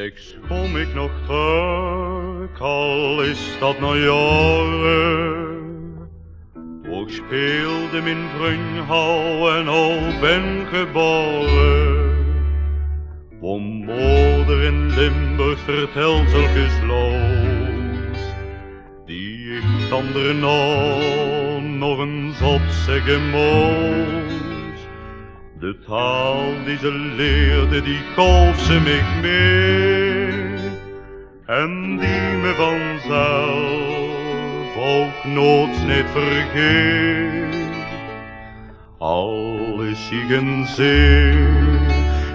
Steeds kom ik nog terug, al is dat na jaren. Toch speelde mijn vriendhal en al ben geboren. Van moeder in Limburg vertelt zulke loos, die ik dan daarna nog eens opzeggen moest. De taal die ze leerde, die gaf ze mij mee, en die me vanzelf ook nooit niet vergeet. Al is ik een zee,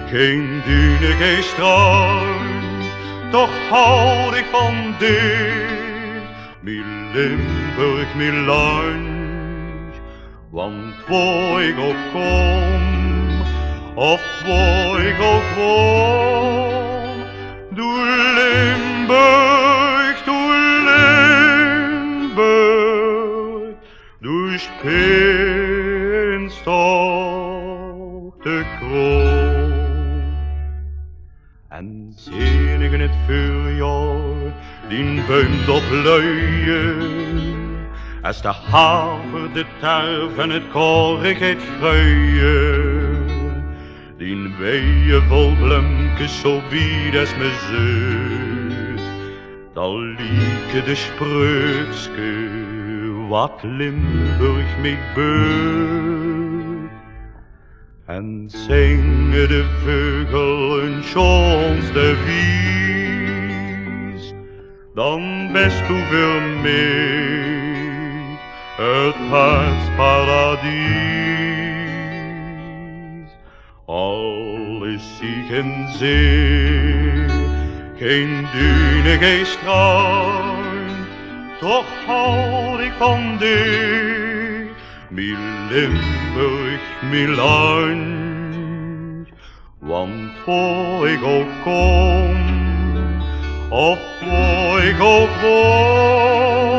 geen dune, geen strand, toch houd ik van dit, mijn Limburg, mijn land. Want waar ik ook kom, of waar ik ook woon, doe Limburg, doe spinst toch de kroon. En zie ik in het voorjaar, die beumt op luien, als de haver, de tarwe en het korrig het gruien. Die weeën vol bloemkes zo wie des me zeut, dan lieke de spreukske wat Limburg mij beut. En zingen de vögelen schons de wies, dan best u voor mij het hartsparadies. Al is ik geen zee, geen dune, geen strand, toch houd ik van die, mijn Limburg, mijn land. Want waar ik ook kom, of waar ik ook woon,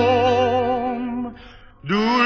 doe